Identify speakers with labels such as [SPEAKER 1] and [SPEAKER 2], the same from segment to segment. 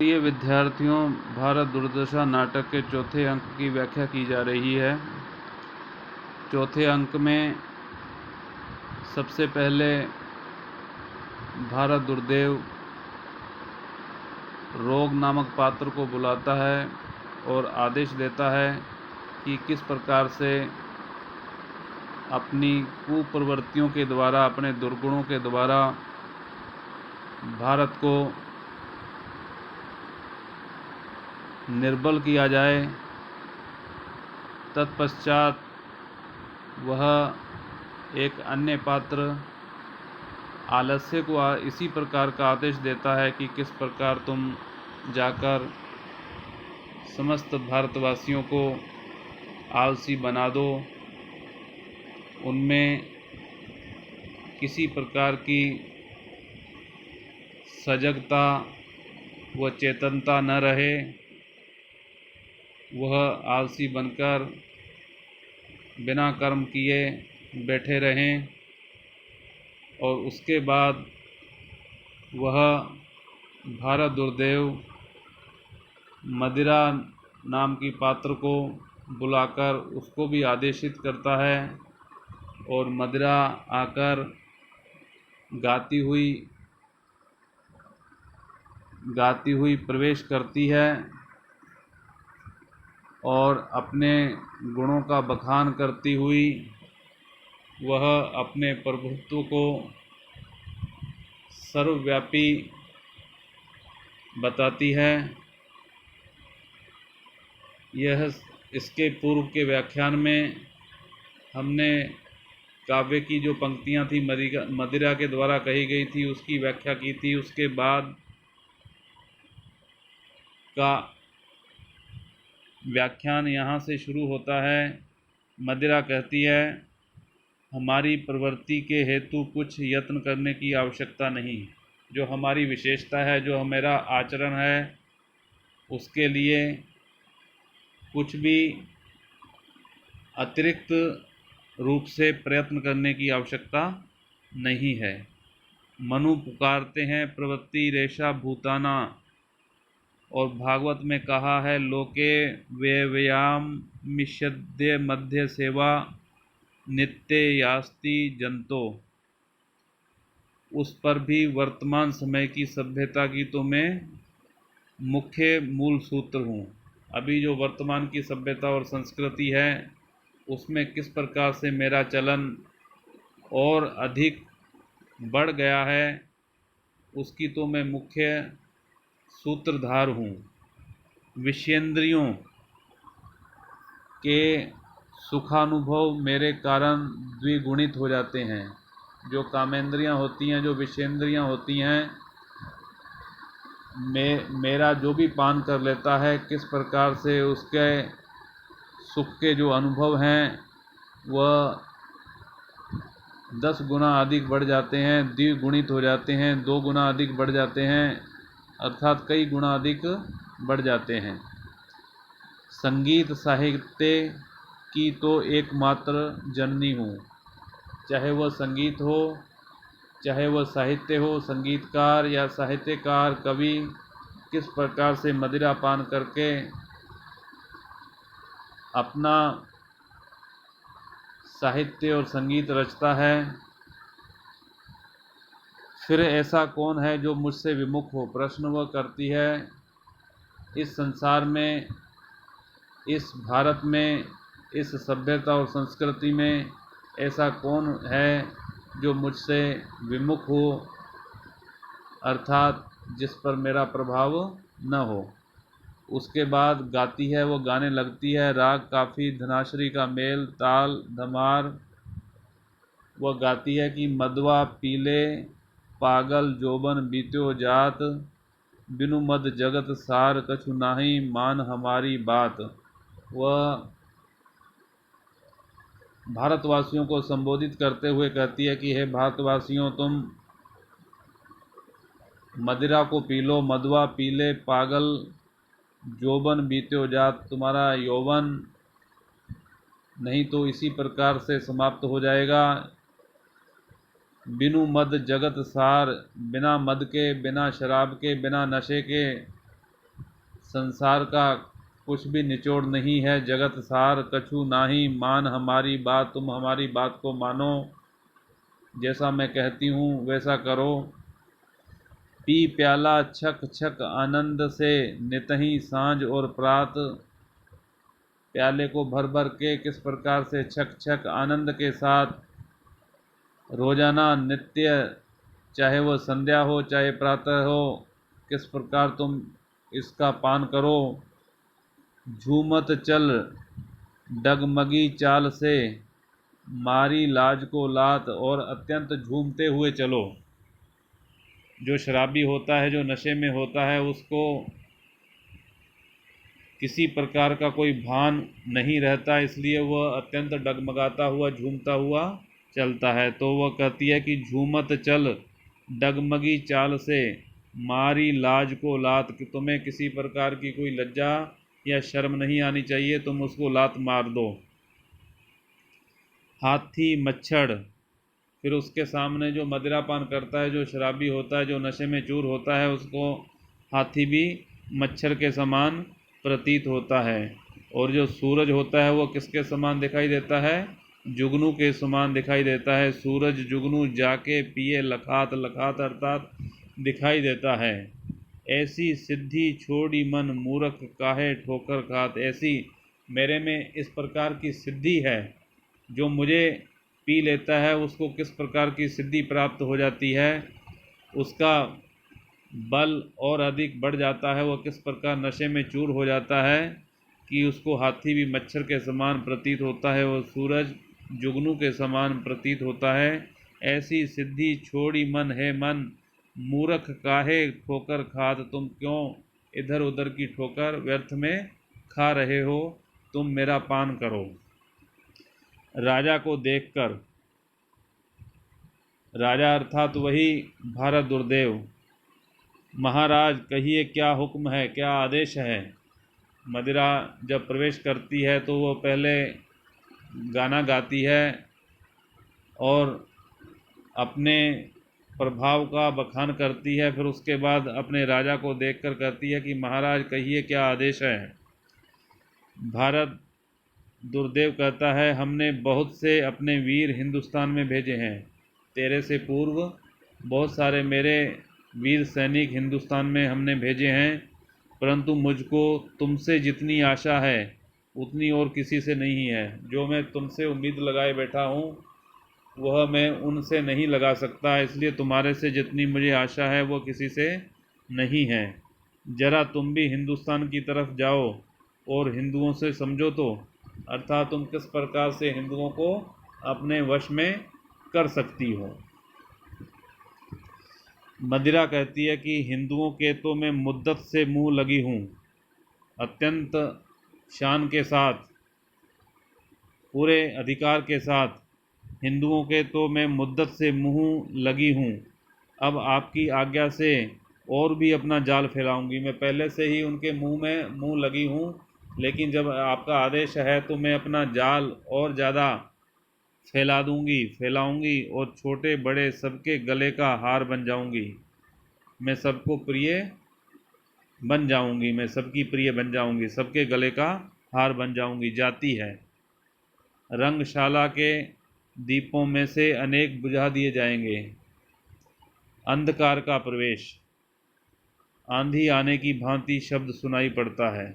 [SPEAKER 1] प्रिय विद्यार्थियों, भारत दुर्दशा नाटक के चौथे अंक की व्याख्या की जा रही है। चौथे अंक में सबसे पहले भारत दुर्देव रोग नामक पात्र को बुलाता है और आदेश देता है कि किस प्रकार से अपनी कुप्रवृत्तियों के द्वारा, अपने दुर्गुणों के द्वारा भारत को निर्बल किया जाए। तत्पश्चात वह एक अन्य पात्र आलस्य को इसी प्रकार का आदेश देता है कि किस प्रकार तुम जाकर समस्त भारतवासियों को आलसी बना दो, उनमें किसी प्रकार की सजगता व चेतनता न रहे, वह आलसी बनकर बिना कर्म किए बैठे रहें। और उसके बाद वह भारत दुर्देव मदिरा नाम की पात्र को बुलाकर उसको भी आदेशित करता है और मदिरा आकर गाती हुई प्रवेश करती है और अपने गुणों का बखान करती हुई वह अपने प्रभुत्व को सर्वव्यापी बताती है। इसके पूर्व के व्याख्यान में हमने काव्य की जो पंक्तियां थी मदिरा के द्वारा कही गई थी उसकी व्याख्या की थी। उसके बाद का व्याख्यान यहाँ से शुरू होता है। मदिरा कहती है, हमारी प्रवृत्ति के हेतु कुछ यत्न करने की आवश्यकता नहीं। जो हमारी विशेषता है, जो हमारा आचरण है, उसके लिए कुछ भी अतिरिक्त रूप से प्रयत्न करने की आवश्यकता नहीं है। मनु पुकारते हैं प्रवृत्ति रेषा भूताना, और भागवत में कहा है लोके व्यव्याम मिष्यद्य मध्य सेवा नित्य यास्ति जंतो। उस पर भी वर्तमान समय की सभ्यता की तो मैं मुख्य मूल सूत्र हूँ। अभी जो वर्तमान की सभ्यता और संस्कृति है उसमें किस प्रकार से मेरा चलन और अधिक बढ़ गया है उसकी तो मैं मुख्य सूत्रधार हूँ। विषयेंद्रियों के सुखानुभव मेरे कारण द्विगुणित हो जाते हैं। जो कामेंद्रियाँ होती हैं, जो विषयेंद्रियाँ होती हैं, मेरा जो भी पान कर लेता है किस प्रकार से उसके सुख के जो अनुभव हैं वह 10 गुना अधिक बढ़ जाते हैं, द्विगुणित हो जाते हैं, 2 गुना अधिक बढ़ जाते हैं, अर्थात कई गुना अधिक बढ़ जाते हैं। संगीत साहित्य की तो एकमात्र जननी हूँ। चाहे वह संगीत हो, चाहे वह साहित्य हो, संगीतकार या साहित्यकार कवि किस प्रकार से मदिरा पान करके अपना साहित्य और संगीत रचता है, फिर ऐसा कौन है जो मुझसे विमुख हो। प्रश्न वह करती है, इस संसार में, इस भारत में, इस सभ्यता और संस्कृति में ऐसा कौन है जो मुझसे विमुख हो, अर्थात जिस पर मेरा प्रभाव न हो। उसके बाद गाती है, वो गाने लगती है, राग काफ़ी धनाश्री का मेल ताल धमार। वह गाती है कि मदवा पीले पागल जोबन बीत्यो जात, बिनु मद जगत सार कछु नाही मान हमारी बात। वह भारतवासियों को संबोधित करते हुए कहती है कि हे भारतवासियों, तुम मदिरा को पी लो, मदवा पीले पागल जोबन बीत्यो जात, तुम्हारा यौवन नहीं तो इसी प्रकार से समाप्त हो जाएगा। बिनु मद जगत सार, बिना मद के, बिना शराब के, बिना नशे के संसार का कुछ भी निचोड़ नहीं है, जगत सार कछु नाही, मान हमारी बात तुम हमारी बात को मानो, जैसा मैं कहती हूँ वैसा करो। पी प्याला छक छक आनंद से, नितहि सांझ और प्रात। प्याले को भर भर के किस प्रकार से छक छक आनंद के साथ रोजाना नित्य, चाहे वो संध्या हो चाहे प्रातः हो, किस प्रकार तुम इसका पान करो। झूमत चल डगमगी चाल से, मारी लाज को लात, और अत्यंत झूमते हुए चलो। जो शराबी होता है, जो नशे में होता है, उसको किसी प्रकार का कोई भान नहीं रहता, इसलिए वह अत्यंत डगमगाता हुआ झूमता हुआ चलता है। तो वह कहती है कि झूमत चल डगमगी चाल से, मारी लाज को लात, कि तुम्हें किसी प्रकार की कोई लज्जा या शर्म नहीं आनी चाहिए, तुम उसको लात मार दो। हाथी मच्छर, फिर उसके सामने जो मदिरापान करता है, जो शराबी होता है, जो नशे में चूर होता है, उसको हाथी भी मच्छर के समान प्रतीत होता है। और जो सूरज होता है वो किसके समान दिखाई देता है? जुगनू के समान दिखाई देता है। सूरज जुगनू जाके पिए लखात, लखात अर्थात दिखाई देता है। ऐसी सिद्धि छोड़ी मन मूर्ख काहे ठोकर खात, ऐसी मेरे में इस प्रकार की सिद्धि है, जो मुझे पी लेता है उसको किस प्रकार की सिद्धि प्राप्त हो जाती है, उसका बल और अधिक बढ़ जाता है, वह किस प्रकार नशे में चूर हो जाता है कि उसको हाथी भी मच्छर के समान प्रतीत होता है, वह सूरज जुगनू के समान प्रतीत होता है। ऐसी सिद्धि छोड़ी मन है मन, मूर्ख काहे ठोकर खात, तुम क्यों इधर उधर की ठोकर व्यर्थ में खा रहे हो, तुम मेरा पान करो। राजा को देखकर, राजा अर्थात वही भारत दुर्देव, महाराज कहिए क्या हुक्म है, क्या आदेश है। मदिरा जब प्रवेश करती है तो वो पहले गाना गाती है और अपने प्रभाव का बखान करती है, फिर उसके बाद अपने राजा को देखकर कहती है कि महाराज कहिए क्या आदेश है। भारत दुर्देव कहता है, हमने बहुत से अपने वीर हिंदुस्तान में भेजे हैं, तेरे से पूर्व बहुत सारे मेरे वीर सैनिक हिंदुस्तान में हमने भेजे हैं, परंतु मुझको तुमसे जितनी आशा है उतनी और किसी से नहीं है। जो मैं तुमसे उम्मीद लगाए बैठा हूँ वह मैं उनसे नहीं लगा सकता, इसलिए तुम्हारे से जितनी मुझे आशा है वो किसी से नहीं है। जरा तुम भी हिंदुस्तान की तरफ जाओ और हिंदुओं से समझो तो, अर्थात तुम किस प्रकार से हिंदुओं को अपने वश में कर सकती हो। मदिरा कहती है कि हिंदुओं के तो मैं मुद्दत से मुंह लगी हूँ, अत्यंत शान के साथ, पूरे अधिकार के साथ हिंदुओं के तो मैं मुद्दत से मुंह लगी हूँ। अब आपकी आज्ञा से और भी अपना जाल फैलाऊंगी। मैं पहले से ही उनके मुंह में मुंह लगी हूँ, लेकिन जब आपका आदेश है तो मैं अपना जाल और ज़्यादा फैलाऊंगी और छोटे बड़े सबके गले का हार बन जाऊंगी। मैं सबको प्रिय बन जाऊंगी, मैं सबकी प्रिय बन जाऊंगी, सबके गले का हार बन जाऊंगी। जाती है, रंगशाला के दीपों में से अनेक बुझा दिए जाएंगे। अंधकार का प्रवेश, आंधी आने की भांति शब्द सुनाई पड़ता है।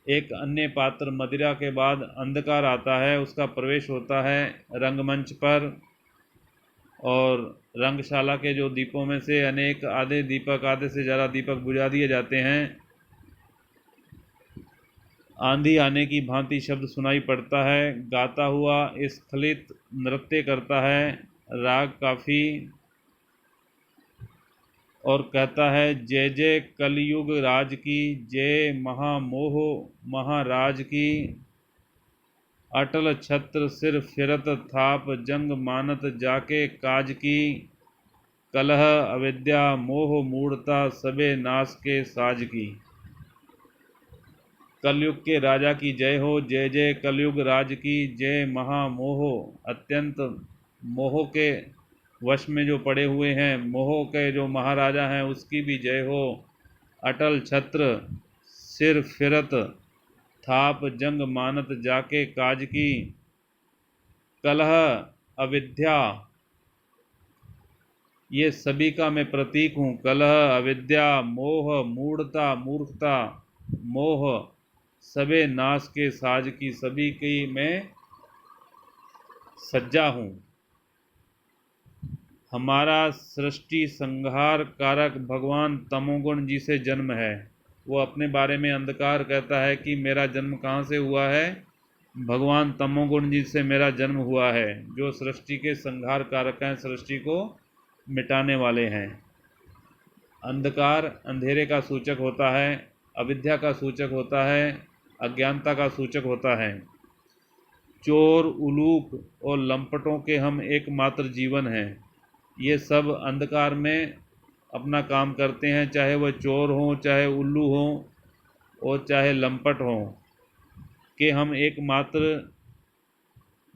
[SPEAKER 1] एक अन्य पात्र मदिरा के बाद अंधकार आता है, उसका प्रवेश होता है रंगमंच पर, और रंगशाला के जो दीपों में से अनेक आधे दीपक, आधे से ज़्यादा दीपक बुझा दिए जाते हैं। आंधी आने की भांति शब्द सुनाई पड़ता है। गाता हुआ स्खलित नृत्य करता है, राग काफ़ी, और कहता है जय जय कलयुग राज की, जय महामोह महाराज की। अटल छत्र सिर फिरत थाप, जंग मानत जाके काज की। कलह अविद्या मोह मूढ़ता, सबे नाश के साज की। कलयुग के राजा की जय हो, जय जय कलयुग राज की, जय महामोह, अत्यंत मोह के वश में जो पड़े हुए हैं, मोह के जो महाराजा हैं उसकी भी जय हो। अटल छत्र सिर फिरत थाप जंग मानत जाके काज की, कलह अविद्या ये सभी का मैं प्रतीक हूँ। कलह, अविद्या, मोह, मूढ़ता, मूर्खता, मोह सबे नाश के साज की, सभी की मैं सज्जा हूँ। हमारा सृष्टि संहार कारक भगवान तमोगुण जी से जन्म है। वो अपने बारे में अंधकार कहता है कि मेरा जन्म कहाँ से हुआ है? भगवान तमोगुण जी से मेरा जन्म हुआ है, जो सृष्टि के संहार कारक हैं, सृष्टि को मिटाने वाले हैं। अंधकार अंधेरे का सूचक होता है, अविद्या का सूचक होता है, अज्ञानता का सूचक होता है। चोर, उलूक और लंपटों के हम एकमात्र जीवन हैं। ये सब अंधकार में अपना काम करते हैं, चाहे वह चोर हों, चाहे उल्लू हों और चाहे लंपट हों, कि हम एकमात्र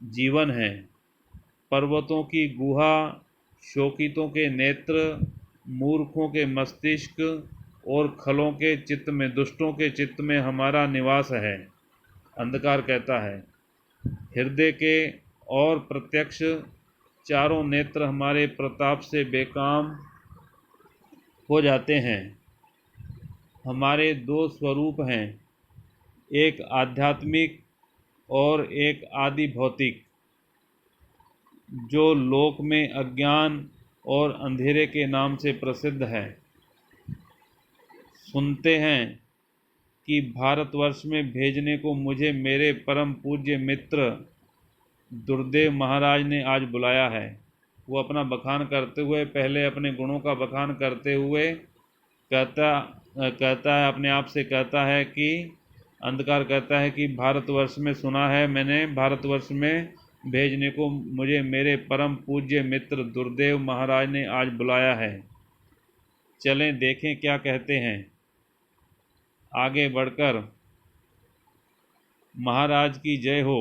[SPEAKER 1] जीवन हैं। पर्वतों की गुहा, शोकितों के नेत्र, मूर्खों के मस्तिष्क और खलों के चित्त में, दुष्टों के चित्त में हमारा निवास है, अंधकार कहता है। हृदय के और प्रत्यक्ष चारों नेत्र हमारे प्रताप से बेकाम हो जाते हैं। हमारे दो स्वरूप हैं, एक आध्यात्मिक और एक आदि भौतिक, जो लोक में अज्ञान और अंधेरे के नाम से प्रसिद्ध है। सुनते हैं कि भारतवर्ष में भेजने को मुझे मेरे परम पूज्य मित्र दुर्देव महाराज ने आज बुलाया है। वो अपना बखान करते हुए, पहले अपने गुणों का बखान करते हुए कहता है, अपने आप से कहता है कि अंधकार कहता है कि भारतवर्ष में सुना है मैंने, भारतवर्ष में भेजने को मुझे मेरे परम पूज्य मित्र दुर्देव महाराज ने आज बुलाया है। चलें देखें क्या कहते हैं। आगे बढ़कर महाराज की जय हो,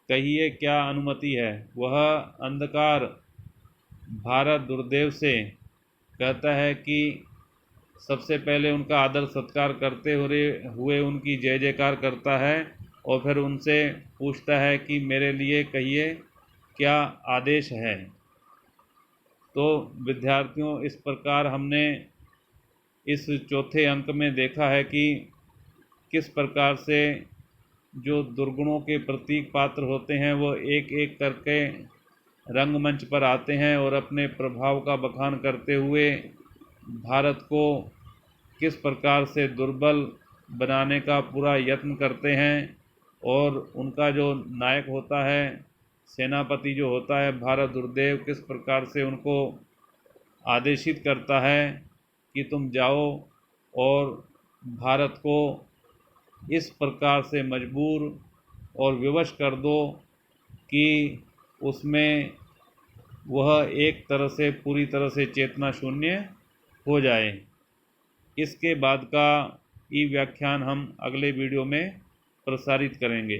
[SPEAKER 1] कहिए क्या अनुमति है। वह अंधकार भारत दुर्देव से कहता है कि सबसे पहले उनका आदर सत्कार करते हुए उनकी जय जयकार करता है और फिर उनसे पूछता है कि मेरे लिए कहिए क्या आदेश है। तो विद्यार्थियों, इस प्रकार हमने इस चौथे अंक में देखा है कि किस प्रकार से जो दुर्गुणों के प्रतीक पात्र होते हैं वो एक एक करके रंगमंच पर आते हैं और अपने प्रभाव का बखान करते हुए भारत को किस प्रकार से दुर्बल बनाने का पूरा यत्न करते हैं। और उनका जो नायक होता है, सेनापति जो होता है भारत दुर्देव, किस प्रकार से उनको आदेशित करता है कि तुम जाओ और भारत को इस प्रकार से मजबूर और विवश कर दो कि उसमें वह एक तरह से पूरी तरह से चेतना शून्य हो जाए। इसके बाद का ई व्याख्यान हम अगले वीडियो में प्रसारित करेंगे।